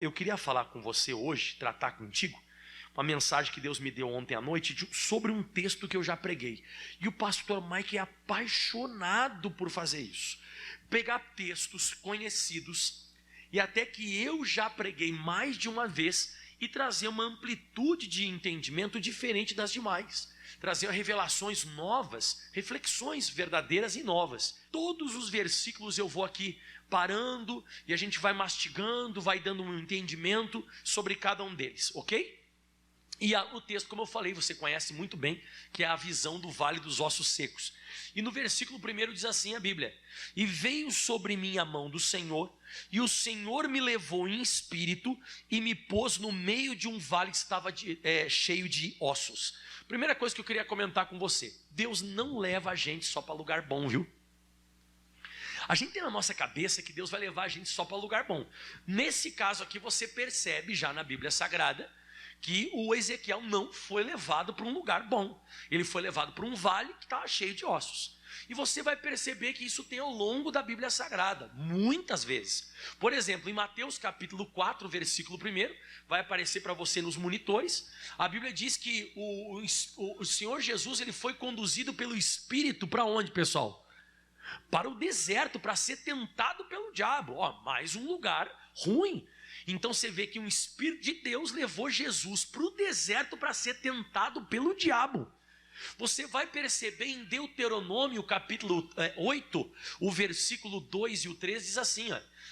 Eu queria falar com você hoje, tratar contigo, uma mensagem que Deus me deu ontem à noite sobre um texto que eu já preguei. E o pastor Mike é apaixonado por fazer isso. Pegar textos conhecidos e até que eu já preguei mais de uma vez e trazer uma amplitude de entendimento diferente das demais. Trazer revelações novas, reflexões verdadeiras e novas. Todos os versículos eu vou aqui parando e a gente vai mastigando, vai dando um entendimento sobre cada um deles, ok? E o texto, como eu falei, você conhece muito bem, que é a visão do vale dos ossos secos. E no versículo 1 diz assim a Bíblia: E veio sobre mim a mão do Senhor, e o Senhor me levou em espírito e me pôs no meio de um vale que estava cheio de ossos. Primeira coisa que eu queria comentar com você: Deus não leva a gente só para lugar bom, viu? A gente tem na nossa cabeça que Deus vai levar a gente só para lugar bom. Nesse caso aqui você percebe já na Bíblia Sagrada que o Ezequiel não foi levado para um lugar bom. Ele foi levado para um vale que estava cheio de ossos. E você vai perceber que isso tem ao longo da Bíblia Sagrada, muitas vezes. Por exemplo, em Mateus capítulo 4, versículo 1, vai aparecer para você nos monitores. A Bíblia diz que o Senhor Jesus ele foi conduzido pelo Espírito para onde, pessoal? Para o deserto, para ser tentado pelo diabo. Mais um lugar ruim. Então você vê que um Espírito de Deus levou Jesus para o deserto para ser tentado pelo diabo. Você vai perceber em Deuteronômio capítulo 8, o versículo 2 e o 3 diz assim: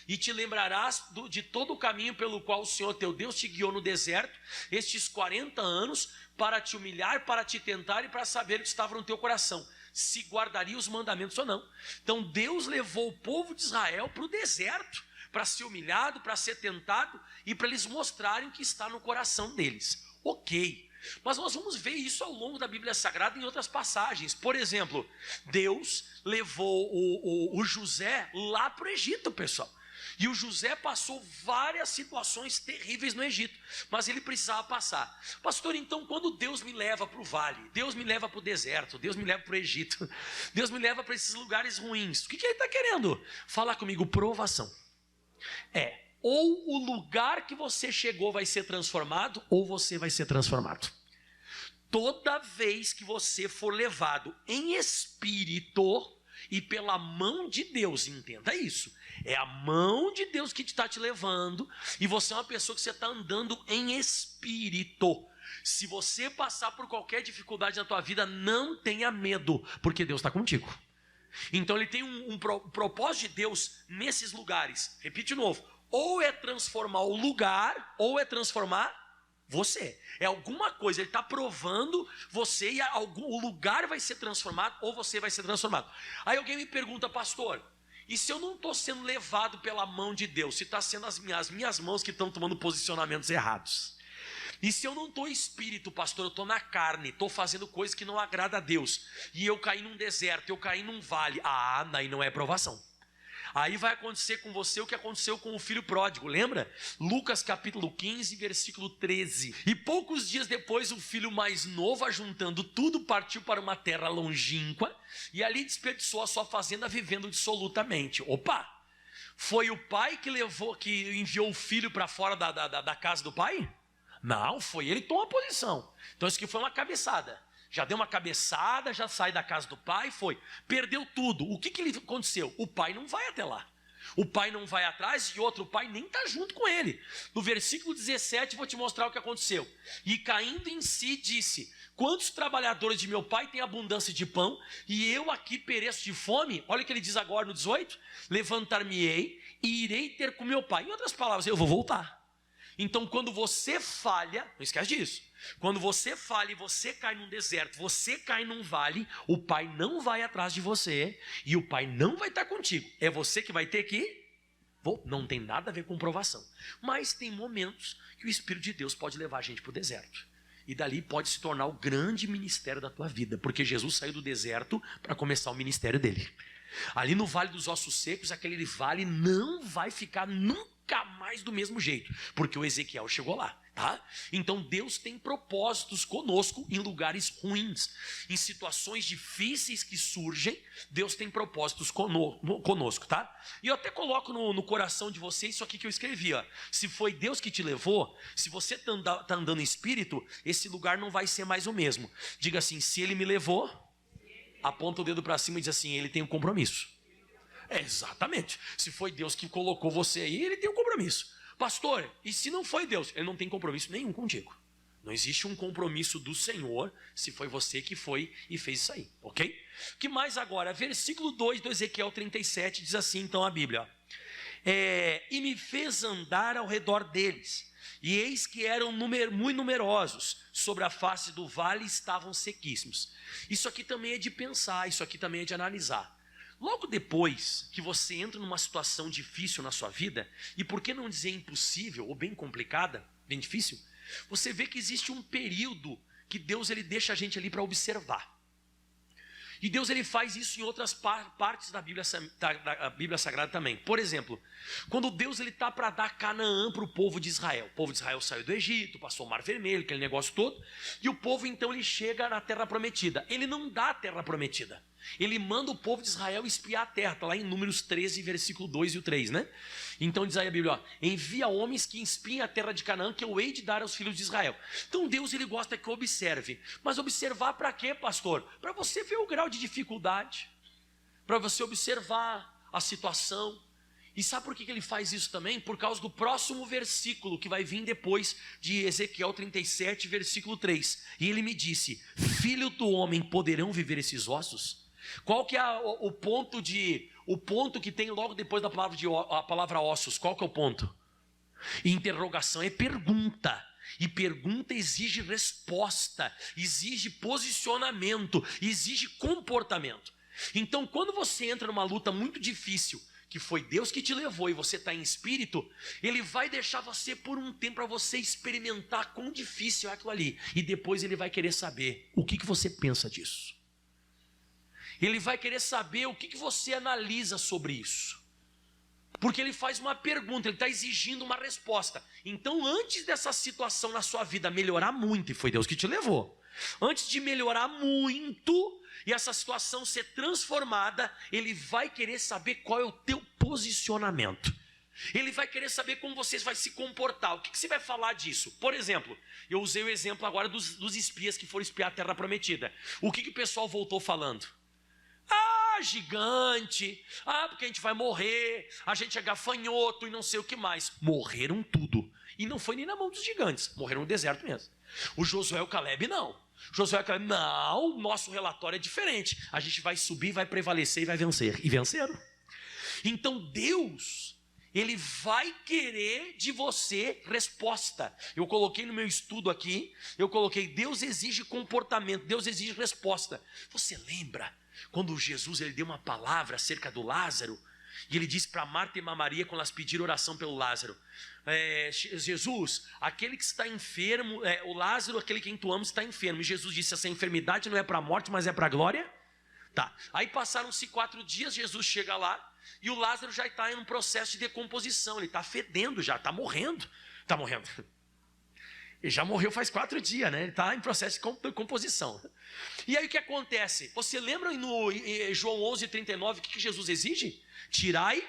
E te lembrarás de todo o caminho pelo qual o Senhor teu Deus te guiou no deserto, estes 40 anos, para te humilhar, para te tentar e para saber o que estava no teu coração, se guardaria os mandamentos ou não. Então Deus levou o povo de Israel para o deserto, para ser humilhado, para ser tentado e para eles mostrarem o que está no coração deles. Ok, mas nós vamos ver isso ao longo da Bíblia Sagrada em outras passagens. Por exemplo, Deus levou o José lá para o Egito, pessoal. E o José passou várias situações terríveis no Egito, mas ele precisava passar. Pastor, então quando Deus me leva para o vale, Deus me leva para o deserto, Deus me leva para o Egito, Deus me leva para esses lugares ruins, o que ele está querendo? Falar comigo, provação. Ou o lugar que você chegou vai ser transformado, ou você vai ser transformado. Toda vez que você for levado em espírito e pela mão de Deus, entenda isso, é a mão de Deus que está te levando, e você é uma pessoa que você está andando em espírito. Se você passar por qualquer dificuldade na tua vida, não tenha medo, porque Deus está contigo. Então ele tem um propósito de Deus nesses lugares. Repite de novo: ou é transformar o lugar, ou é transformar você. É alguma coisa, ele está provando você, e o lugar vai ser transformado, ou você vai ser transformado. Aí alguém me pergunta: pastor, e se eu não estou sendo levado pela mão de Deus, se está sendo as minhas mãos que estão tomando posicionamentos errados? E se eu não estou espírito, pastor, eu estou na carne, estou fazendo coisas que não agrada a Deus, e eu caí num deserto, eu caí num vale, aí não é provação. Aí vai acontecer com você o que aconteceu com o filho pródigo, lembra? Lucas capítulo 15, versículo 13. E poucos dias depois o filho mais novo, ajuntando tudo, partiu para uma terra longínqua, e ali desperdiçou a sua fazenda vivendo dissolutamente. Opa! Foi o pai que enviou o filho para fora da casa do pai? Não, foi ele que tomou a posição. Então isso aqui foi uma cabeçada. Já deu uma cabeçada, já sai da casa do pai, perdeu tudo. O que aconteceu? O pai não vai até lá. O pai não vai atrás e outro pai nem está junto com ele. No versículo 17 vou te mostrar o que aconteceu. E caindo em si disse: quantos trabalhadores de meu pai têm abundância de pão e eu aqui pereço de fome? Olha o que ele diz agora no 18: levantar-me-ei e irei ter com meu pai. Em outras palavras, eu vou voltar. Então quando você falha, não esquece disso, quando você falha e você cai num deserto, você cai num vale, o pai não vai atrás de você e o pai não vai estar contigo, é você que vai ter que não tem nada a ver com provação, mas tem momentos que o Espírito de Deus pode levar a gente para o deserto, e dali pode se tornar o grande ministério da tua vida, porque Jesus saiu do deserto para começar o ministério dele. Ali no Vale dos Ossos Secos, aquele vale não vai ficar nunca mais do mesmo jeito, porque o Ezequiel chegou lá. Tá? Então Deus tem propósitos conosco em lugares ruins, em situações difíceis que surgem. Deus tem propósitos conosco, tá? E eu até coloco no coração de vocês isso aqui que eu escrevi, ó. Se foi Deus que te levou, se você tá andando em espírito, esse lugar não vai ser mais o mesmo. Diga assim: se Ele me levou, aponta o dedo para cima e diz assim: Ele tem um compromisso. Exatamente. Se foi Deus que colocou você aí, Ele tem um compromisso. Pastor, e se não foi Deus? Ele não tem compromisso nenhum contigo. Não existe um compromisso do Senhor se foi você que foi e fez isso aí, ok? Que mais agora? Versículo 2 do Ezequiel 37 diz assim, então a Bíblia: e me fez andar ao redor deles, e eis que eram muito numerosos, sobre a face do vale estavam sequíssimos. Isso aqui também é de pensar, isso aqui também é de analisar. Logo depois que você entra numa situação difícil na sua vida, e por que não dizer impossível ou bem complicada, bem difícil, você vê que existe um período que Deus ele deixa a gente ali para observar. E Deus ele faz isso em outras partes da Bíblia Sagrada também. Por exemplo, quando Deus ele está para dar Canaã para o povo de Israel. O povo de Israel saiu do Egito, passou o Mar Vermelho, aquele negócio todo. E o povo então ele chega na Terra Prometida. Ele não dá a Terra Prometida. Ele manda o povo de Israel espiar a terra. Está lá em Números 13, versículo 2 e o 3, né? Então diz aí a Bíblia, ó, envia homens que espiem a terra de Canaã, que eu hei de dar aos filhos de Israel. Então Deus ele gosta que observe. Mas observar para quê, pastor? Para você ver o grau de dificuldade, para você observar a situação. E sabe por que ele faz isso também? Por causa do próximo versículo que vai vir depois de Ezequiel 37, versículo 3. E ele me disse: filho do homem, poderão viver esses ossos? Qual que é o ponto que tem logo depois da a palavra ossos? Qual que é o ponto? Interrogação é pergunta. E pergunta exige resposta, exige posicionamento, exige comportamento. Então quando você entra numa luta muito difícil, que foi Deus que te levou e você está em espírito, Ele vai deixar você por um tempo para você experimentar quão difícil é aquilo ali. E depois Ele vai querer saber o que você pensa disso. Ele vai querer saber o que você analisa sobre isso. Porque ele faz uma pergunta, ele está exigindo uma resposta. Então antes dessa situação na sua vida melhorar muito, e foi Deus que te levou, antes de melhorar muito e essa situação ser transformada, ele vai querer saber qual é o teu posicionamento. Ele vai querer saber como você vai se comportar. O que você vai falar disso? Por exemplo, eu usei o exemplo agora dos espias que foram espiar a Terra Prometida. O que o pessoal voltou falando? Ah, gigante, porque a gente vai morrer, a gente é gafanhoto e não sei o que mais. Morreram tudo. E não foi nem na mão dos gigantes, morreram no deserto mesmo. O Josué e o Caleb não. Josué e o Caleb, não, nosso relatório é diferente. A gente vai subir, vai prevalecer e vai vencer. E venceram. Então Deus, Ele vai querer de você resposta. Eu coloquei no meu estudo aqui, Deus exige comportamento, Deus exige resposta. Você lembra quando Jesus ele deu uma palavra acerca do Lázaro, e ele disse para Marta e Maria, quando elas pediram oração pelo Lázaro: Jesus, aquele que está enfermo, o Lázaro, aquele que tu amas está enfermo. E Jesus disse: essa enfermidade não é para a morte, mas é para a glória. Tá. Aí passaram-se 4 dias, Jesus chega lá, e o Lázaro já está em um processo de decomposição, ele está fedendo já, está morrendo. Ele já morreu faz 4 dias, né? Ele está em processo de composição. E aí o que acontece? Você lembra no João 11:39 o que Jesus exige? Tirai,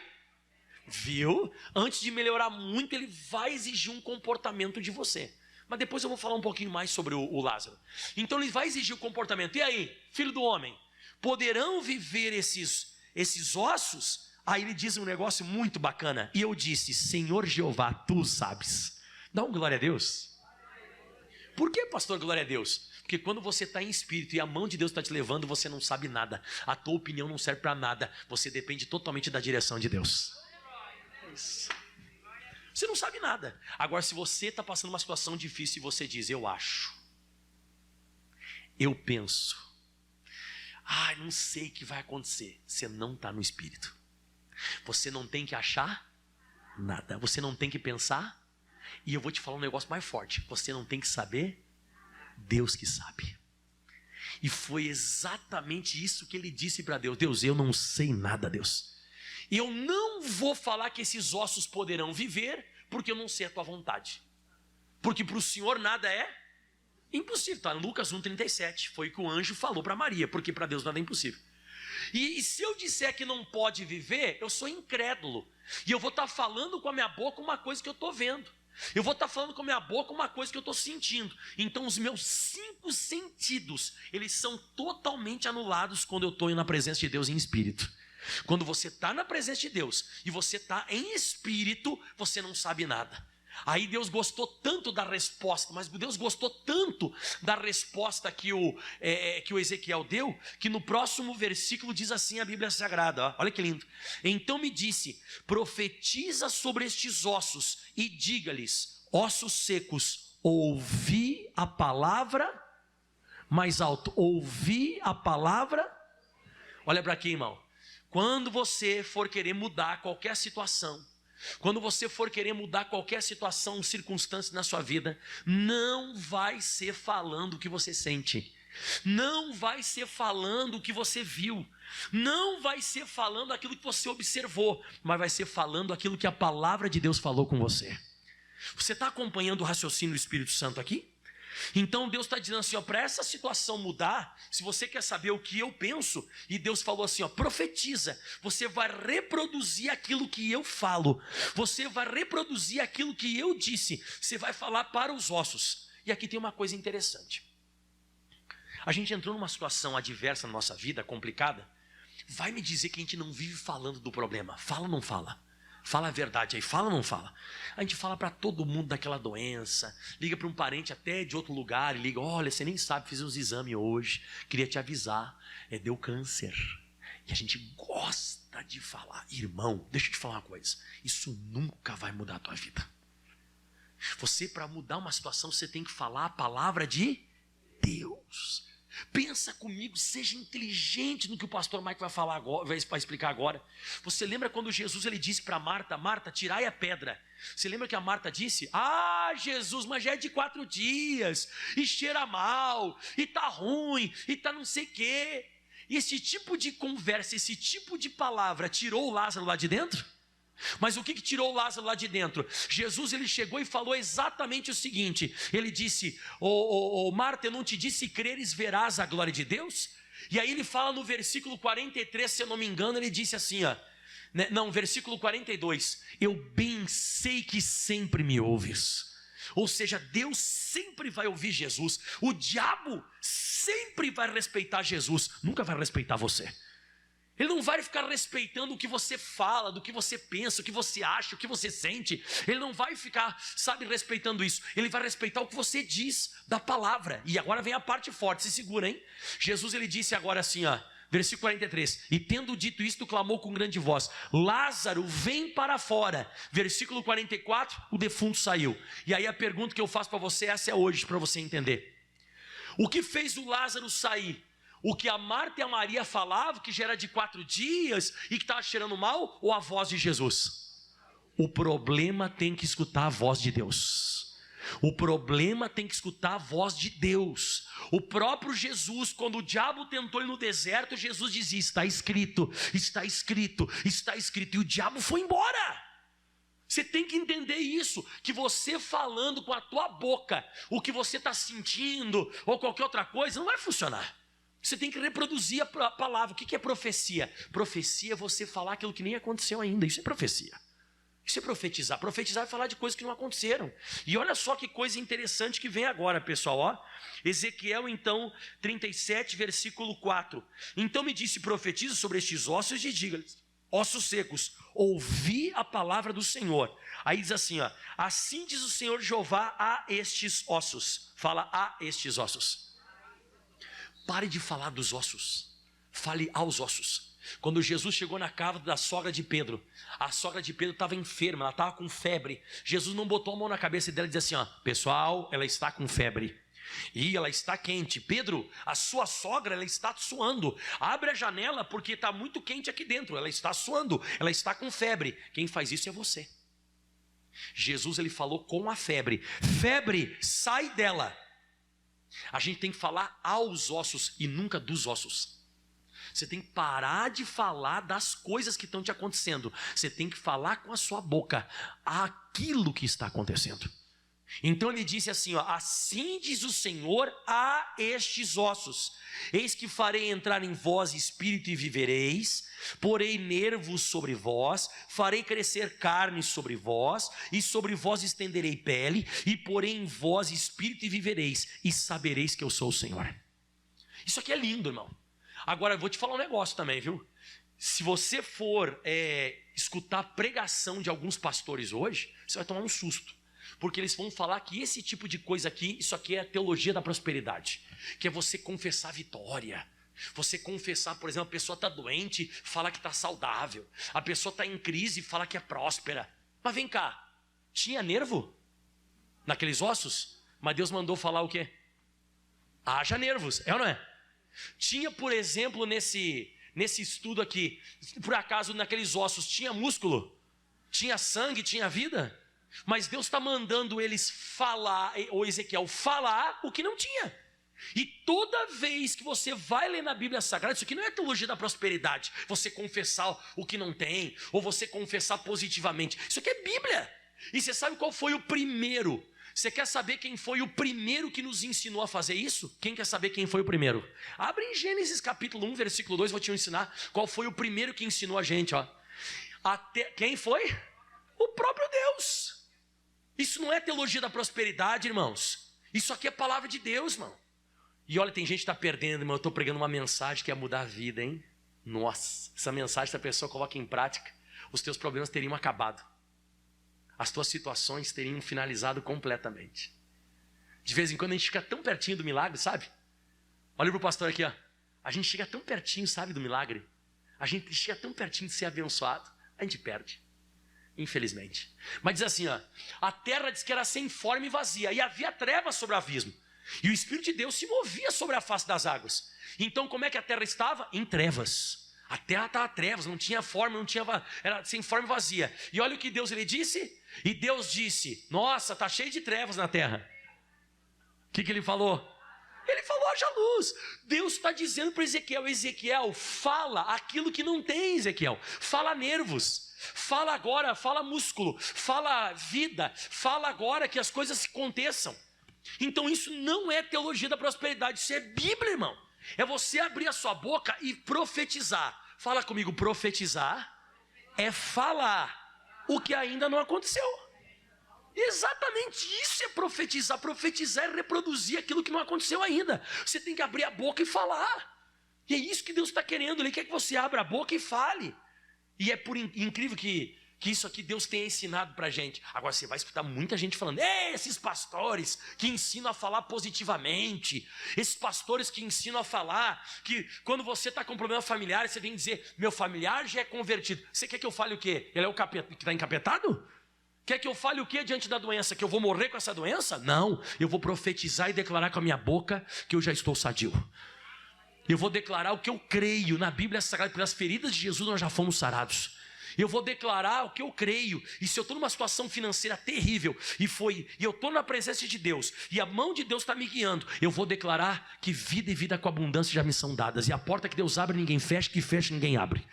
viu? Antes de melhorar muito, ele vai exigir um comportamento de você. Mas depois eu vou falar um pouquinho mais sobre o Lázaro. Então ele vai exigir o comportamento. E aí, filho do homem, poderão viver esses ossos? Aí ele diz um negócio muito bacana. E eu disse: Senhor Jeová, tu sabes. Dá um glória a Deus. Por que, pastor, glória a Deus? Porque quando você está em espírito e a mão de Deus está te levando, você não sabe nada. A tua opinião não serve para nada. Você depende totalmente da direção de Deus. É isso. Você não sabe nada. Agora, se você está passando uma situação difícil e você diz: eu acho, eu penso, não sei o que vai acontecer. Você não está no espírito. Você não tem que achar nada. Você não tem que pensar. E eu vou te falar um negócio mais forte. Você não tem que saber, Deus que sabe. E foi exatamente isso que ele disse para Deus: Deus, eu não sei nada, Deus. E eu não vou falar que esses ossos poderão viver, porque eu não sei a tua vontade. porque para o Senhor nada é impossível. Está em Lucas 1,37, foi o que o anjo falou para Maria, porque para Deus nada é impossível. E se eu disser que não pode viver, eu sou incrédulo, e eu vou estar falando com a minha boca uma coisa que eu estou vendo, eu vou estar falando com a minha boca uma coisa que eu estou sentindo. Então os meus 5 sentidos, eles são totalmente anulados quando eu estou na presença de Deus em espírito. Quando você está na presença de Deus e você está em espírito, você não sabe nada. Aí Deus gostou tanto da resposta, mas Deus gostou tanto da resposta que o Ezequiel deu, que no próximo versículo diz assim a Bíblia Sagrada, ó, olha que lindo. Então me disse, profetiza sobre estes ossos e diga-lhes, ossos secos, ouvi a palavra, mais alto, ouvi a palavra. Olha para aqui, irmão, quando você for querer mudar qualquer situação, quando você for querer mudar qualquer situação, circunstância na sua vida, não vai ser falando o que você sente, não vai ser falando o que você viu, não vai ser falando aquilo que você observou, mas vai ser falando aquilo que a palavra de Deus falou com você. Você está acompanhando o raciocínio do Espírito Santo aqui? Então Deus está dizendo assim, ó, para essa situação mudar, se você quer saber o que eu penso, e Deus falou assim, ó, profetiza, você vai reproduzir aquilo que eu falo, você vai reproduzir aquilo que eu disse, você vai falar para os ossos. E aqui tem uma coisa interessante, a gente entrou numa situação adversa na nossa vida, complicada, vai me dizer que a gente não vive falando do problema, fala ou não fala? Fala a verdade aí, fala ou não fala? A gente fala para todo mundo daquela doença, liga para um parente até de outro lugar e liga, olha, você nem sabe, fiz uns exames hoje, queria te avisar, deu câncer. E a gente gosta de falar, irmão, deixa eu te falar uma coisa, isso nunca vai mudar a tua vida. Você, para mudar uma situação, você tem que falar a palavra de Deus. Pensa comigo, seja inteligente no que o pastor Mike vai falar agora, vai explicar agora. Você lembra quando Jesus ele disse para Marta, Marta, tirai a pedra. Você lembra que a Marta disse, ah, Jesus, mas já é de 4 dias, e cheira mal, e tá ruim, e tá não sei o quê. E esse tipo de conversa, esse tipo de palavra tirou o Lázaro lá de dentro? Mas o que tirou Lázaro lá de dentro? Jesus ele chegou e falou exatamente o seguinte, ele disse, Marta, eu não te disse creres verás a glória de Deus? E aí ele fala no versículo 43, se eu não me engano, ele disse assim, ó, não, versículo 42, eu bem sei que sempre me ouves. Ou seja, Deus sempre vai ouvir Jesus, o diabo sempre vai respeitar Jesus, nunca vai respeitar você. Ele não vai ficar respeitando o que você fala, do que você pensa, o que você acha, o que você sente. Ele não vai ficar, respeitando isso. Ele vai respeitar o que você diz da palavra. E agora vem a parte forte, se segura, hein? Jesus, ele disse agora assim, ó, versículo 43. E tendo dito isto, clamou com grande voz, Lázaro, vem para fora. Versículo 44, o defunto saiu. E aí a pergunta que eu faço para você, essa é hoje, para você entender. O que fez o Lázaro sair? O que a Marta e a Maria falavam, que já era de 4 dias e que estava cheirando mal, ou a voz de Jesus? O problema tem que escutar a voz de Deus. O problema tem que escutar a voz de Deus. O próprio Jesus, quando o diabo tentou ir no deserto, Jesus dizia, está escrito, está escrito, está escrito, e o diabo foi embora. Você tem que entender isso, que você falando com a tua boca, o que você está sentindo, ou qualquer outra coisa, não vai funcionar. Você tem que reproduzir a palavra. O que é profecia? Profecia é você falar aquilo que nem aconteceu ainda. Isso é profecia. Isso é profetizar. Profetizar é falar de coisas que não aconteceram. E olha só que coisa interessante que vem agora, pessoal. Ó. Ezequiel, então, 37, versículo 4. Então me disse, profetiza sobre estes ossos e diga-lhes, ossos secos, ouvi a palavra do Senhor. Aí diz assim, ó, assim diz o Senhor Jeová a estes ossos. Fala a estes ossos. Pare de falar dos ossos, fale aos ossos. Quando Jesus chegou na casa da sogra de Pedro, a sogra de Pedro estava enferma, ela estava com febre. Jesus não botou a mão na cabeça dela e disse assim, ó, pessoal, ela está com febre e ela está quente. Pedro, a sua sogra, ela está suando, abre a janela porque está muito quente aqui dentro, ela está suando, ela está com febre. Quem faz isso é você. Jesus ele falou com a febre, febre, sai dela. A gente tem que falar aos ossos e nunca dos ossos. Você tem que parar de falar das coisas que estão te acontecendo. Você tem que falar com a sua boca aquilo que está acontecendo. Então ele disse assim, ó, assim diz o Senhor a estes ossos: eis que farei entrar em vós espírito e vivereis, porei nervos sobre vós, farei crescer carne sobre vós, e sobre vós estenderei pele, e porei em vós espírito e vivereis, e sabereis que eu sou o Senhor. Isso aqui é lindo, irmão. Agora eu vou te falar um negócio também, viu? Se você for escutar a pregação de alguns pastores hoje, você vai tomar um susto. Porque eles vão falar que esse tipo de coisa aqui, isso aqui é a teologia da prosperidade, que é você confessar vitória. Você confessar, por exemplo, a pessoa está doente, fala que está saudável. A pessoa está em crise, fala que é próspera. Mas vem cá, tinha nervo naqueles ossos? Mas Deus mandou falar o quê? Haja nervos, é ou não é? Tinha, por exemplo, nesse estudo aqui, por acaso naqueles ossos tinha músculo? Tinha sangue, tinha vida? Mas Deus está mandando eles falar, ou Ezequiel falar o que não tinha. E toda vez que você vai ler na Bíblia Sagrada, isso aqui não é teologia da prosperidade, você confessar o que não tem, ou você confessar positivamente. Isso aqui é Bíblia. E você sabe qual foi o primeiro? Você quer saber quem foi o primeiro que nos ensinou a fazer isso? Quem quer saber quem foi o primeiro? Abre em Gênesis capítulo 1, versículo 2, vou te ensinar qual foi o primeiro que ensinou a gente. Ó. Quem foi? O próprio Deus. Isso não é teologia da prosperidade, irmãos. Isso aqui é palavra de Deus, irmão. E olha, tem gente que está perdendo, irmão. Eu estou pregando uma mensagem que ia mudar a vida, hein? Nossa, essa mensagem, se a pessoa coloca em prática, os teus problemas teriam acabado. As tuas situações teriam finalizado completamente. De vez em quando a gente fica tão pertinho do milagre, sabe? Olha para o pastor aqui, ó. A gente chega tão pertinho, sabe, do milagre. A gente chega tão pertinho de ser abençoado, a gente perde. Infelizmente. Mas diz assim, ó, a terra diz que era sem forma e vazia, e havia trevas sobre o abismo, e o Espírito de Deus se movia sobre a face das águas. Então como é que a terra estava? Em trevas. A terra estava trevas, não tinha forma, era sem forma e vazia. E olha o que Deus ele disse. E Deus disse, nossa, está cheio de trevas na terra. O que ele falou? Ele falou, haja luz. Deus está dizendo para Ezequiel, Ezequiel, fala aquilo que não tem, Ezequiel. Fala nervos. Fala agora, fala músculo, fala vida, fala agora que as coisas aconteçam. Então isso não é teologia da prosperidade, isso é Bíblia, irmão. É você abrir a sua boca e profetizar. Fala comigo, profetizar é falar o que ainda não aconteceu. Exatamente isso é profetizar. Profetizar é reproduzir aquilo que não aconteceu ainda. Você tem que abrir a boca e falar. E é isso que Deus está querendo, Ele quer que você abra a boca e fale. E é por incrível que isso aqui Deus tenha ensinado para a gente. Agora você vai escutar muita gente falando, esses pastores que ensinam a falar positivamente, esses pastores que ensinam a falar que quando você está com um problema familiar, você vem dizer, meu familiar já é convertido. Você quer que eu fale o quê? Ele é o capeta que está encapetado? Quer que eu fale o quê diante da doença? Que eu vou morrer com essa doença? Não, eu vou profetizar e declarar com a minha boca que eu já estou sadio. Eu vou declarar o que eu creio na Bíblia Sagrada, pelas feridas de Jesus nós já fomos sarados. Eu vou declarar o que eu creio. E se eu estou numa situação financeira terrível e eu estou na presença de Deus e a mão de Deus está me guiando, eu vou declarar que vida e vida com abundância já me são dadas. E a porta que Deus abre ninguém fecha, que fecha ninguém abre.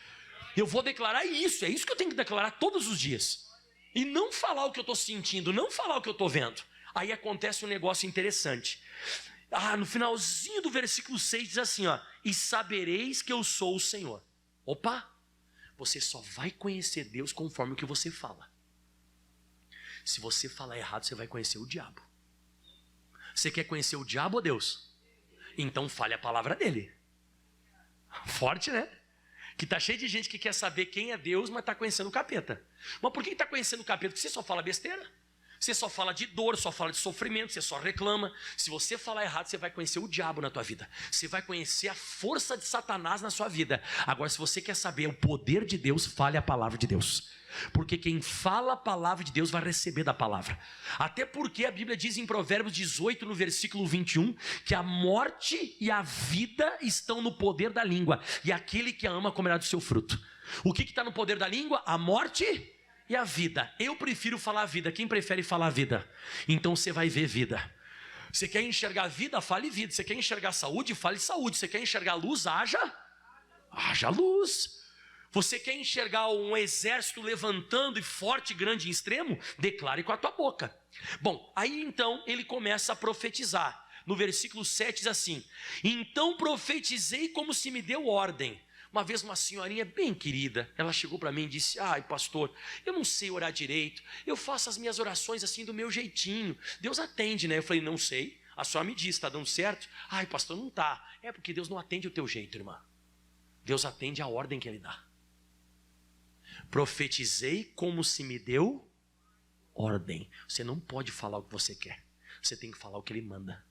Eu vou declarar isso, é isso que eu tenho que declarar todos os dias. E não falar o que eu estou sentindo, não falar o que eu estou vendo. Aí acontece um negócio interessante. No finalzinho do versículo 6 diz assim, ó, e sabereis que eu sou o Senhor. Opa, você só vai conhecer Deus conforme o que você fala. Se você falar errado, você vai conhecer o diabo. Você quer conhecer o diabo ou Deus? Então fale a palavra dele. Forte, né? Que está cheio de gente que quer saber quem é Deus, mas está conhecendo o capeta. Mas por que está conhecendo o capeta? Porque você só fala besteira. Você só fala de dor, só fala de sofrimento, você só reclama. Se você falar errado, você vai conhecer o diabo na tua vida. Você vai conhecer a força de Satanás na sua vida. Agora, se você quer saber o poder de Deus, fale a palavra de Deus. Porque quem fala a palavra de Deus vai receber da palavra. Até porque a Bíblia diz em Provérbios 18, no versículo 21, que a morte e a vida estão no poder da língua, e aquele que a ama comerá do seu fruto. O que está no poder da língua? A morte e a vida. Eu prefiro falar a vida. Quem prefere falar a vida? Então você vai ver vida. Você quer enxergar vida? Fale vida. Você quer enxergar saúde? Fale saúde. Você quer enxergar luz? Haja luz. Você quer enxergar um exército levantando e forte, grande e extremo? Declare com a tua boca. Bom, aí então ele começa a profetizar. No versículo 7 diz assim: então profetizei como se me deu ordem. Uma vez uma senhorinha bem querida, ela chegou para mim e disse: ai pastor, eu não sei orar direito, eu faço as minhas orações assim do meu jeitinho, Deus atende, né? Eu falei: não sei, a senhora me diz, está dando certo? Ai pastor, não está. É porque Deus não atende o teu jeito, irmã. Deus atende a ordem que Ele dá. Profetizei como se me deu ordem. Você não pode falar o que você quer, você tem que falar o que Ele manda.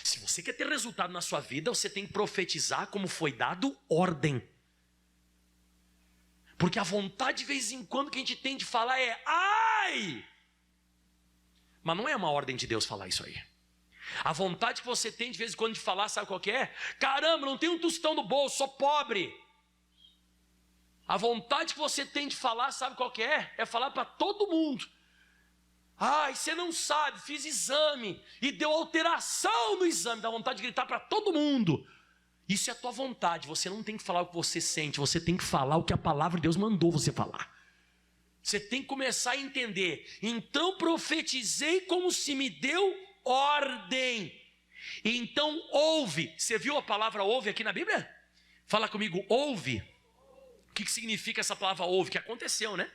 Se você quer ter resultado na sua vida, você tem que profetizar como foi dado ordem. Porque a vontade de vez em quando que a gente tem de falar é ai! Mas não é uma ordem de Deus falar isso aí. A vontade que você tem de vez em quando de falar, sabe qual que é? Caramba, não tenho um tostão no bolso, sou pobre. A vontade que você tem de falar, sabe qual que é? É falar para todo mundo: ai, você não sabe, fiz exame e deu alteração no exame. Dá vontade de gritar para todo mundo. Isso é a tua vontade. Você não tem que falar o que você sente, você tem que falar o que a palavra de Deus mandou você falar. Você tem que começar a entender. Então profetizei como se me deu ordem. Então ouve. Você viu a palavra ouve aqui na Bíblia? Fala comigo, ouve. O que significa essa palavra ouve? Que aconteceu, né?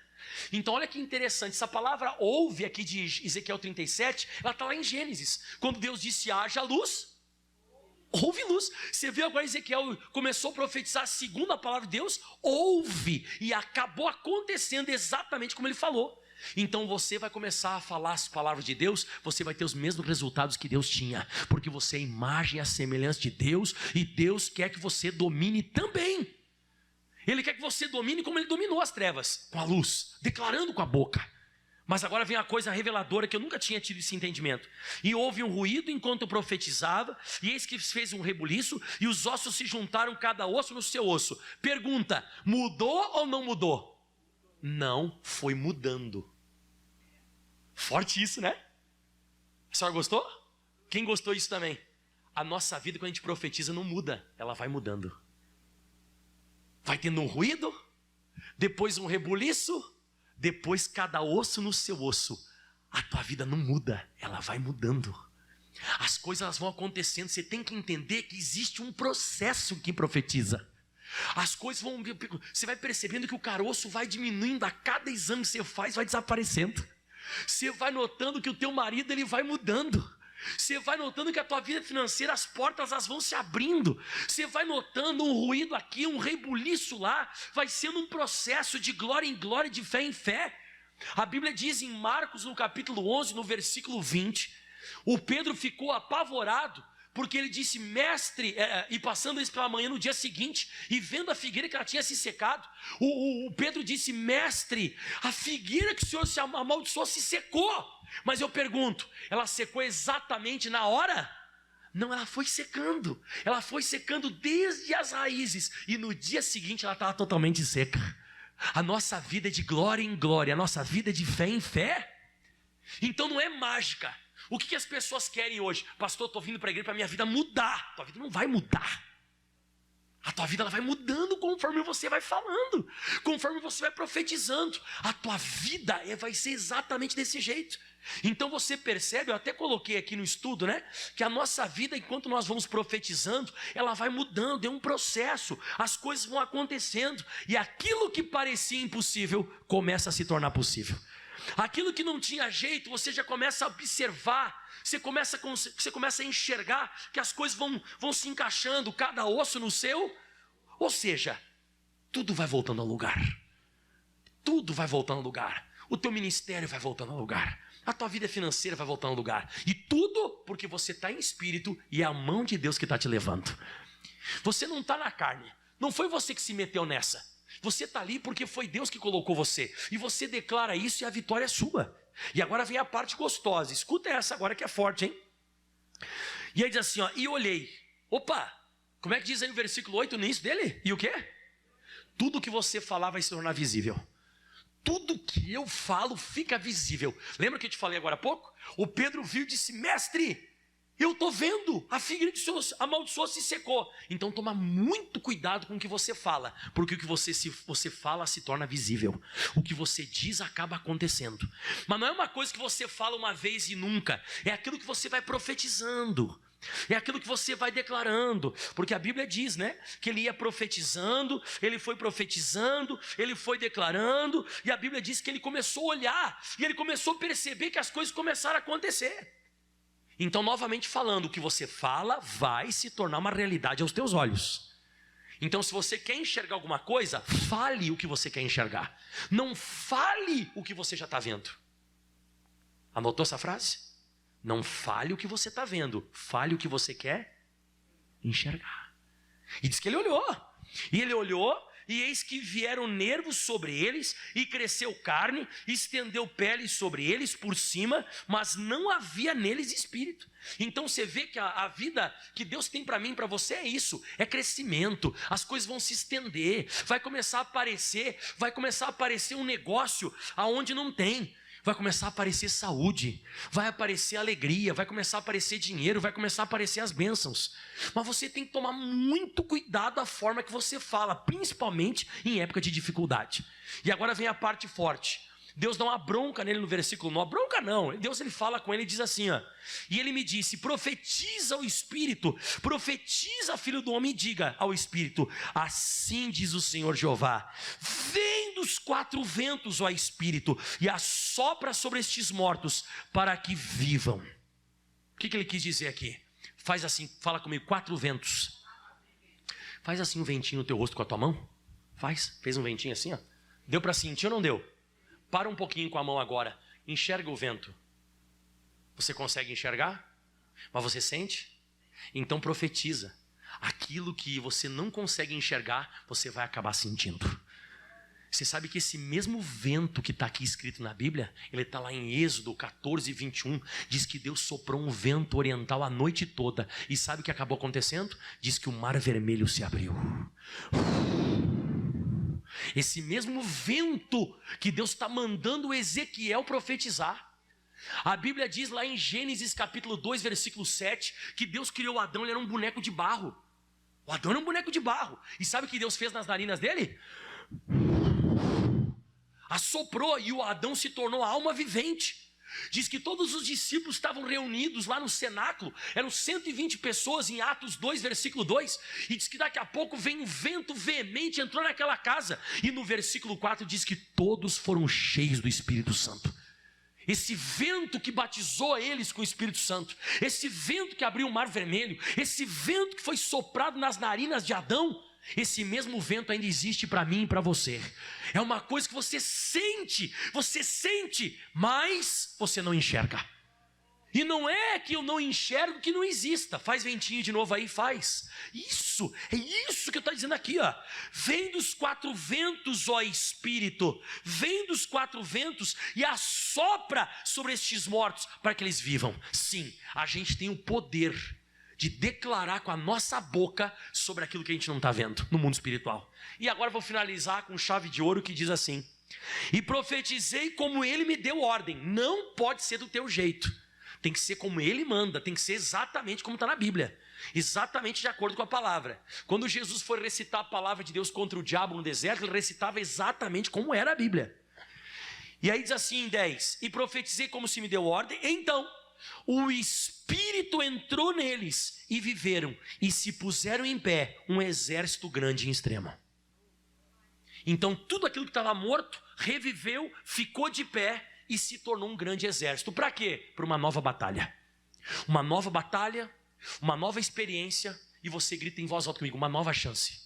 Então olha que interessante, essa palavra ouve aqui de Ezequiel 37, ela está lá em Gênesis, quando Deus disse haja luz, houve luz. Você viu agora Ezequiel começou a profetizar segundo a palavra de Deus, ouve, e acabou acontecendo exatamente como ele falou. Então você vai começar a falar as palavras de Deus, você vai ter os mesmos resultados que Deus tinha, porque você é a imagem e a semelhança de Deus, e Deus quer que você domine também. Ele quer que você domine como Ele dominou as trevas, com a luz, declarando com a boca. Mas agora vem a coisa reveladora que eu nunca tinha tido esse entendimento. E houve um ruído enquanto eu profetizava, e eis que fez um rebuliço, e os ossos se juntaram, cada osso no seu osso. Pergunta, mudou ou não mudou? Não, foi mudando. Forte isso, né? A senhora gostou? Quem gostou disso também? A nossa vida, quando a gente profetiza, não muda, ela vai mudando. Vai tendo um ruído, depois um rebuliço, depois cada osso no seu osso. A tua vida não muda, ela vai mudando. As coisas elas vão acontecendo, você tem que entender que existe um processo que profetiza. As coisas vão, você vai percebendo que o caroço vai diminuindo, a cada exame que você faz vai desaparecendo. Você vai notando que o teu marido ele vai mudando. Você vai notando que a tua vida financeira, as portas elas vão se abrindo. Você vai notando um ruído aqui, um rebuliço lá. Vai sendo um processo de glória em glória, de fé em fé. A Bíblia diz em Marcos, no capítulo 11, no versículo 20, o Pedro ficou apavorado, porque ele disse, mestre, e passando isso pela manhã no dia seguinte, e vendo a figueira que ela tinha se secado, o Pedro disse, mestre, a figueira que o Senhor se amaldiçoou se secou. Mas eu pergunto, ela secou exatamente na hora? Não, ela foi secando desde as raízes, e no dia seguinte ela estava totalmente seca. A nossa vida é de glória em glória, a nossa vida é de fé em fé. Então não é mágica. O que as pessoas querem hoje? Pastor, estou vindo para a igreja para minha vida mudar. Tua vida não vai mudar. A tua vida ela vai mudando conforme você vai falando, conforme você vai profetizando. A tua vida vai ser exatamente desse jeito. Então você percebe, eu até coloquei aqui no estudo, né? Que a nossa vida, enquanto nós vamos profetizando, ela vai mudando, é um processo. As coisas vão acontecendo. E aquilo que parecia impossível, começa a se tornar possível. Aquilo que não tinha jeito, você já começa a observar. Você começa a enxergar que as coisas vão se encaixando, cada osso no seu. Ou seja, tudo vai voltando ao lugar. Tudo vai voltando ao lugar. O teu ministério vai voltando ao lugar. A tua vida financeira vai voltando ao lugar. E tudo porque você está em espírito e é a mão de Deus que está te levando. Você não está na carne. Não foi você que se meteu nessa. Você está ali porque foi Deus que colocou você. E você declara isso e a vitória é sua. E agora vem a parte gostosa. Escuta essa agora que é forte, hein? E aí diz assim, ó, e olhei. Opa, como é que diz aí o versículo 8 no início dele? E o quê? Tudo que você falar vai se tornar visível. Tudo que eu falo fica visível. Lembra que eu te falei agora há pouco? O Pedro viu e disse, mestre, Eu estou vendo, a figueira amaldiçoou, se secou. Então toma muito cuidado com o que você fala, porque o que você fala se torna visível. O que você diz acaba acontecendo. Mas não é uma coisa que você fala uma vez e nunca, é aquilo que você vai profetizando. É aquilo que você vai declarando, porque a Bíblia diz, né, que ele ia profetizando, ele foi profetizando, ele foi declarando, e a Bíblia diz que ele começou a olhar, e ele começou a perceber que as coisas começaram a acontecer. Então, novamente falando, o que você fala vai se tornar uma realidade aos teus olhos. Então, se você quer enxergar alguma coisa, fale o que você quer enxergar. Não fale o que você já está vendo. Anotou essa frase? Não fale o que você está vendo, fale o que você quer enxergar. E diz que ele olhou. E ele olhou, e eis que vieram nervos sobre eles, e cresceu carne, e estendeu pele sobre eles por cima, mas não havia neles espírito. Então você vê que a vida que Deus tem para mim e para você é isso, é crescimento, as coisas vão se estender, vai começar a aparecer um negócio aonde não tem. Vai começar a aparecer saúde, vai aparecer alegria, vai começar a aparecer dinheiro, vai começar a aparecer as bênçãos. Mas você tem que tomar muito cuidado da forma que você fala, principalmente em época de dificuldade. E agora vem a parte forte. Deus dá uma bronca nele no versículo 9. Bronca não, Deus ele fala com ele e diz assim, ó, e ele me disse, profetiza ao Espírito, profetiza, filho do homem, e diga ao Espírito, assim diz o Senhor Jeová, vem dos quatro ventos, ó Espírito, e assopra sobre estes mortos, para que vivam. O que ele quis dizer aqui? Faz assim, fala comigo, quatro ventos. Faz assim um ventinho no teu rosto com a tua mão. Fez um ventinho assim, ó. Deu para sentir ou não deu? Para um pouquinho com a mão agora. Enxerga o vento. Você consegue enxergar? Mas você sente? Então profetiza. Aquilo que você não consegue enxergar, você vai acabar sentindo. Você sabe que esse mesmo vento que está aqui escrito na Bíblia, ele está lá em Êxodo 14, 21, diz que Deus soprou um vento oriental a noite toda. E sabe o que acabou acontecendo? Diz que o mar vermelho se abriu. Esse mesmo vento que Deus está mandando Ezequiel profetizar. A Bíblia diz lá em Gênesis capítulo 2, versículo 7, que Deus criou Adão, ele era um boneco de barro. O Adão era um boneco de barro. E sabe o que Deus fez nas narinas dele? Assoprou, e o Adão se tornou a alma vivente. Diz que todos os discípulos estavam reunidos lá no cenáculo, eram 120 pessoas em Atos 2, versículo 2, e diz que daqui a pouco vem um vento veemente, entrou naquela casa, e no versículo 4 diz que todos foram cheios do Espírito Santo. Esse vento que batizou eles com o Espírito Santo, esse vento que abriu o mar vermelho, esse vento que foi soprado nas narinas de Adão, esse mesmo vento ainda existe para mim e para você. É uma coisa que você sente, mas você não enxerga. E não é que eu não enxergo que não exista. Faz ventinho de novo aí, faz. Isso, é isso que eu estou dizendo aqui, ó. Vem dos quatro ventos, ó Espírito, vem dos quatro ventos e assopra sobre estes mortos para que eles vivam. Sim, a gente tem o poder de declarar com a nossa boca sobre aquilo que a gente não está vendo no mundo espiritual. E agora vou finalizar com chave de ouro que diz assim: e profetizei como ele me deu ordem. Não pode ser do teu jeito, tem que ser como ele manda, tem que ser exatamente como está na Bíblia, exatamente de acordo com a palavra. Quando Jesus foi recitar a palavra de Deus contra o diabo no deserto, ele recitava exatamente como era a Bíblia. E aí diz assim em 10: e profetizei como se me deu ordem, então o Espírito entrou neles e viveram, e se puseram em pé um exército grande em extremo. Então tudo aquilo que estava morto reviveu, ficou de pé e se tornou um grande exército. Para quê? Para uma nova batalha. Uma nova batalha, uma nova experiência. E você grita em voz alta comigo: uma nova chance.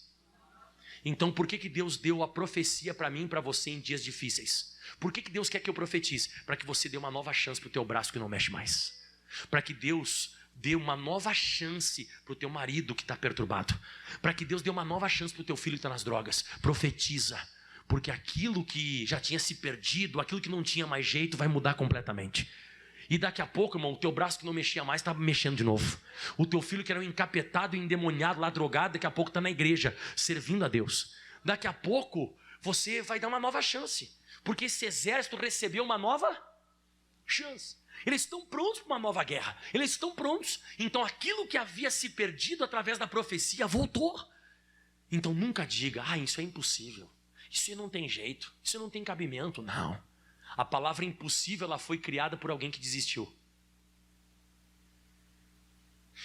Então por que Deus deu a profecia para mim e para você em dias difíceis? Por que Deus quer que eu profetize? Para que você dê uma nova chance para o teu braço que não mexe mais. Para que Deus dê uma nova chance para o teu marido que está perturbado. Para que Deus dê uma nova chance para o teu filho que está nas drogas. Profetiza. Porque aquilo que já tinha se perdido, aquilo que não tinha mais jeito, vai mudar completamente. E daqui a pouco, irmão, o teu braço que não mexia mais está mexendo de novo. O teu filho que era um encapetado e endemoniado lá, drogado, daqui a pouco está na igreja, servindo a Deus. Daqui a pouco, você vai dar uma nova chance. Porque esse exército recebeu uma nova chance. Eles estão prontos para uma nova guerra. Eles estão prontos. Então aquilo que havia se perdido através da profecia voltou. Então nunca diga, isso é impossível. Isso não tem jeito. Isso não tem cabimento. Não. A palavra impossível, ela foi criada por alguém que desistiu.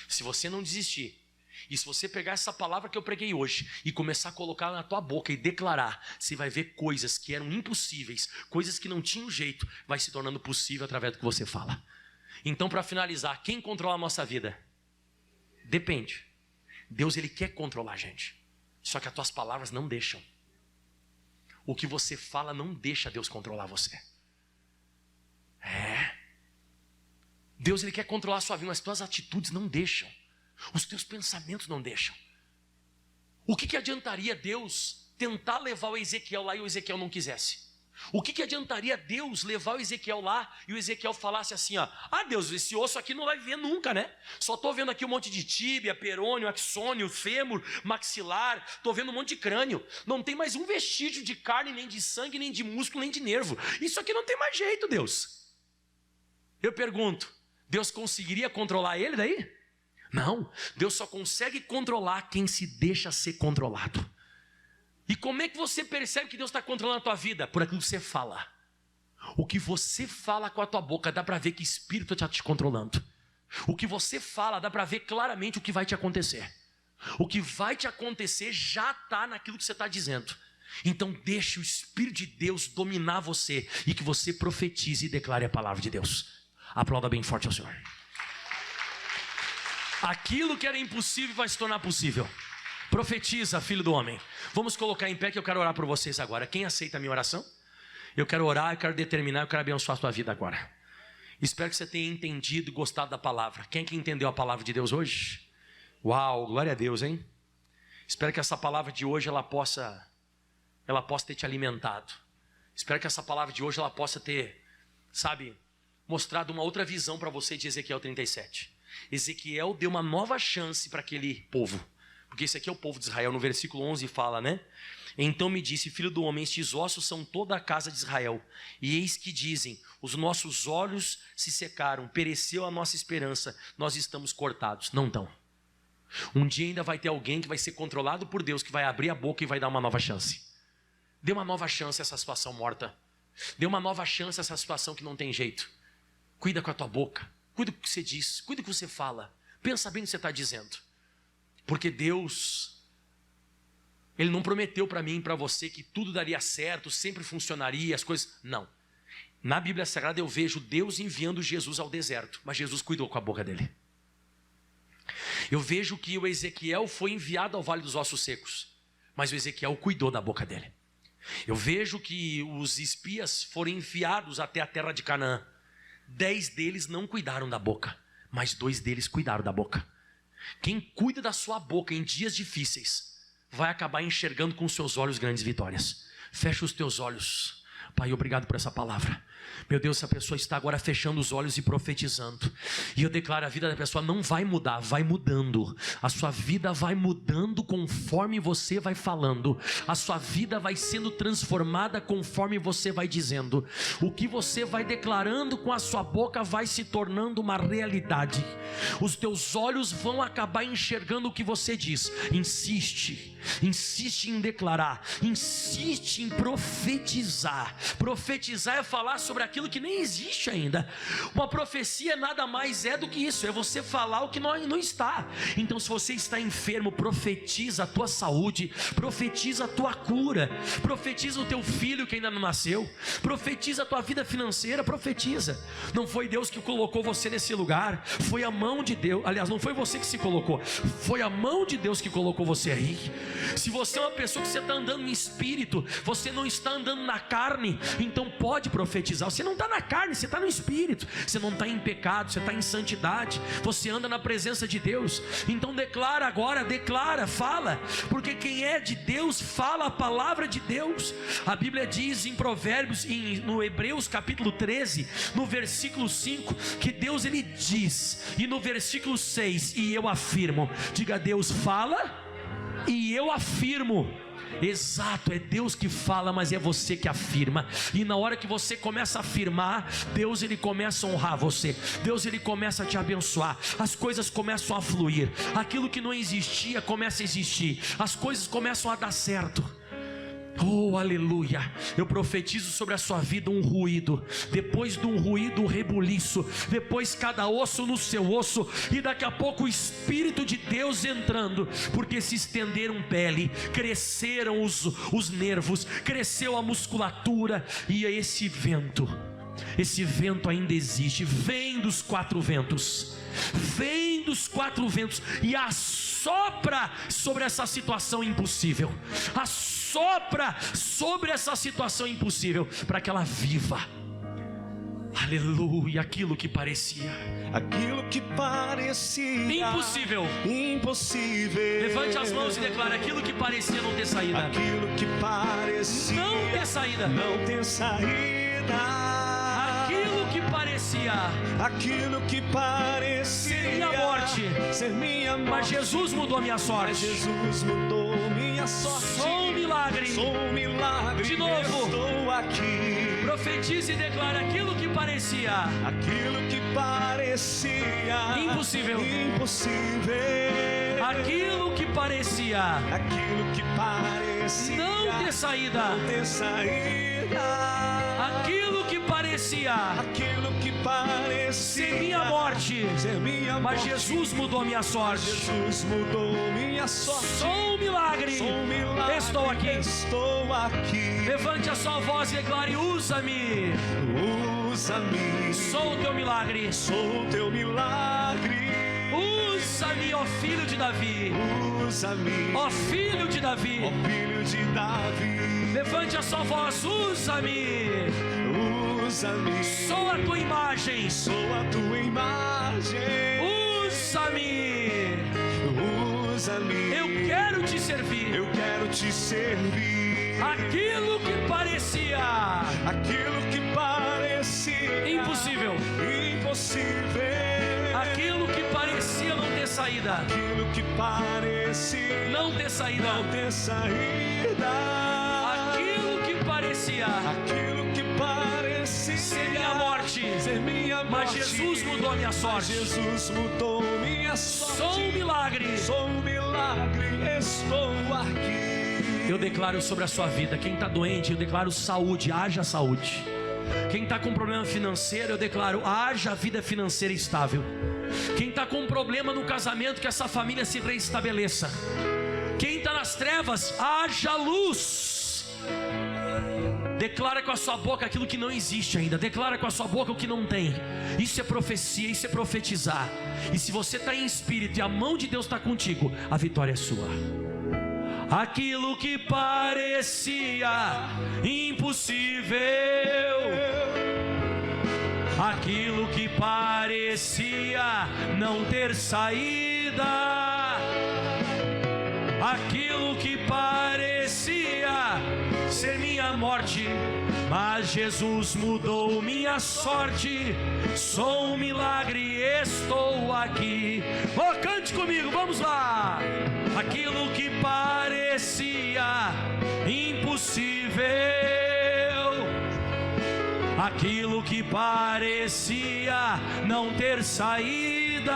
Se você não desistir, e se você pegar essa palavra que eu preguei hoje e começar a colocar na tua boca e declarar, você vai ver coisas que eram impossíveis, coisas que não tinham jeito, vai se tornando possível através do que você fala. Então, para finalizar, quem controla a nossa vida? Depende. Deus, Ele quer controlar a gente. Só que as tuas palavras não deixam. O que você fala não deixa Deus controlar você. Deus, Ele quer controlar a sua vida, mas as tuas atitudes não deixam. Os teus pensamentos não deixam. O que adiantaria Deus tentar levar o Ezequiel lá e o Ezequiel não quisesse? O que adiantaria Deus levar o Ezequiel lá e o Ezequiel falasse assim, Deus, esse osso aqui não vai ver nunca, né? Só estou vendo aqui um monte de tíbia, perônio, axônio, fêmur, maxilar, estou vendo um monte de crânio. Não tem mais um vestígio de carne, nem de sangue, nem de músculo, nem de nervo. Isso aqui não tem mais jeito, Deus. Eu pergunto, Deus conseguiria controlar ele daí? Não, Deus só consegue controlar quem se deixa ser controlado. E como é que você percebe que Deus está controlando a tua vida? Por aquilo que você fala. O que você fala com a tua boca, dá para ver que espírito está te controlando. O que você fala, dá para ver claramente o que vai te acontecer. O que vai te acontecer já está naquilo que você está dizendo. Então deixe o Espírito de Deus dominar você e que você profetize e declare a palavra de Deus. Aplauda bem forte ao Senhor. Aquilo que era impossível vai se tornar possível. Profetiza, filho do homem. Vamos colocar em pé que eu quero orar por vocês agora. Quem aceita a minha oração? Eu quero orar, eu quero determinar, eu quero abençoar a sua vida agora. Espero que você tenha entendido e gostado da palavra. Quem que entendeu a palavra de Deus hoje? Uau, glória a Deus, hein? Espero que essa palavra de hoje ela possa ter te alimentado. Espero que essa palavra de hoje ela possa ter, mostrado uma outra visão para você de Ezequiel 37. Ezequiel deu uma nova chance para aquele povo. Porque esse aqui é o povo de Israel. No versículo 11 fala, Então me disse, filho do homem, estes ossos são toda a casa de Israel. E eis que dizem, os nossos olhos se secaram, pereceu a nossa esperança, nós estamos cortados. Não estão. Um dia ainda vai ter alguém que vai ser controlado por Deus, que vai abrir a boca e vai dar uma nova chance. Dê uma nova chance a essa situação morta. Dê uma nova chance a essa situação que não tem jeito. Cuida com a tua boca. Cuida com o que você diz. Cuida com o que você fala. Pensa bem no que você está dizendo. Porque Deus, Ele não prometeu para mim e para você que tudo daria certo, sempre funcionaria, as coisas... Não. Na Bíblia Sagrada eu vejo Deus enviando Jesus ao deserto, mas Jesus cuidou com a boca dele. Eu vejo que o Ezequiel foi enviado ao Vale dos Ossos Secos, mas o Ezequiel cuidou da boca dele. Eu vejo que os espias foram enviados até a terra de Canaã. 10 deles não cuidaram da boca, mas 2 deles cuidaram da boca. Quem cuida da sua boca em dias difíceis vai acabar enxergando com os seus olhos grandes vitórias. Fecha os teus olhos. Pai, obrigado por essa palavra. Meu Deus, essa pessoa está agora fechando os olhos e profetizando. E eu declaro, a vida da pessoa não vai mudar, vai mudando. A sua vida vai mudando conforme você vai falando. A sua vida vai sendo transformada conforme você vai dizendo. O que você vai declarando com a sua boca vai se tornando uma realidade. Os teus olhos vão acabar enxergando o que você diz. Insiste em declarar, insiste em profetizar. Profetizar é falar sobre aquilo que nem existe ainda. Uma profecia nada mais é do que isso, é você falar o que não está. Então se você está enfermo, profetiza a tua saúde, profetiza a tua cura, profetiza o teu filho que ainda não nasceu, profetiza a tua vida financeira, profetiza. Não foi Deus que colocou você nesse lugar, foi a mão de Deus. Aliás, não foi você que se colocou, foi a mão de Deus que colocou você aí. Se você é uma pessoa que você está andando em espírito, você não está andando na carne, então pode profetizar. Você não está na carne, você está no espírito. Você não está em pecado, você está em santidade. Você anda na presença de Deus. Então declara agora, declara, fala. Porque quem é de Deus, fala a palavra de Deus. A Bíblia diz em Provérbios, no Hebreus capítulo 13, no versículo 5, que Deus ele diz. E no versículo 6, e eu afirmo. Diga, Deus fala e eu afirmo. Exato, é Deus que fala, mas é você que afirma. E na hora que você começa a afirmar, Deus ele começa a honrar você. Deus ele começa a te abençoar. As coisas começam a fluir. Aquilo que não existia começa a existir. As coisas começam a dar certo. Oh, aleluia. Eu profetizo sobre a sua vida um ruído. Depois de um ruído, um rebuliço. Depois cada osso no seu osso. E daqui a pouco o Espírito de Deus entrando. Porque se estenderam pele, cresceram os nervos, cresceu a musculatura. E esse vento ainda existe. Vem dos 4 ventos. Vem dos 4 ventos e assopra sobre essa situação impossível. Assopra sobre essa situação impossível, para que ela viva. Aleluia. Aquilo que parecia impossível. Levante as mãos e declare: aquilo que parecia não ter saída. Aquilo que parecia não ter saída. Não ter saída. Aquilo que parecia ser minha morte, mas Jesus mudou a minha sorte. Sou um milagre. De novo, estou aqui. Profetize e declare: aquilo que parecia impossível. Aquilo que parecia não ter saída. Aquilo que parecia ser minha morte, mas Jesus mudou a minha sorte. Sou um milagre. Estou aqui. Levante a sua voz e declare: usa-me. Sou o teu milagre. Usa-me, ó filho de Davi. Ó filho de Davi. Levante a sua voz: usa-me. Sou a tua imagem. Usa-me. Eu quero te servir. Aquilo que parecia impossível. Aquilo que parecia não ter saída. Não ter saída. Aquilo que parecia ser minha morte, mas Jesus mudou a minha sorte. Sou um milagre. Estou aqui. Eu declaro sobre a sua vida: quem está doente, eu declaro saúde, haja saúde. Quem está com problema financeiro, eu declaro: haja vida financeira estável. Quem está com problema no casamento, que essa família se reestabeleça. Quem está nas trevas, haja luz. Declara com a sua boca aquilo que não existe ainda. Declara com a sua boca o que não tem. Isso é profecia, isso é profetizar. E se você está em espírito e a mão de Deus está contigo, a vitória é sua. Aquilo que parecia impossível, aquilo que parecia não ter saída, aquilo que parecia ser minha morte, mas Jesus mudou minha sorte. Sou um milagre, estou aqui. Oh, cante comigo, vamos lá. Aquilo que parecia impossível, aquilo que parecia não ter saída,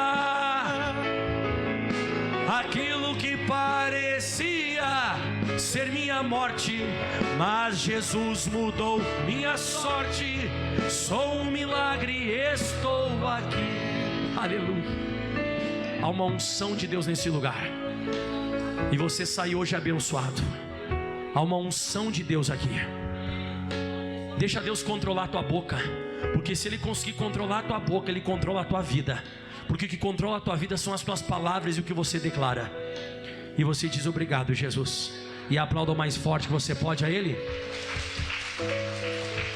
aquilo que parecia ser minha morte, mas Jesus mudou minha sorte. Sou um milagre, estou aqui. Aleluia. Há uma unção de Deus nesse lugar, e você sai hoje abençoado. Há uma unção de Deus aqui. Deixa Deus controlar a tua boca, porque se Ele conseguir controlar a tua boca, Ele controla a tua vida. Porque o que controla a tua vida são as tuas palavras e o que você declara. E você diz: obrigado, Jesus. E aplauda o mais forte que você pode a Ele.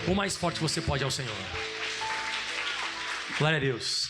O mais forte que você pode ao Senhor. Glória a Deus.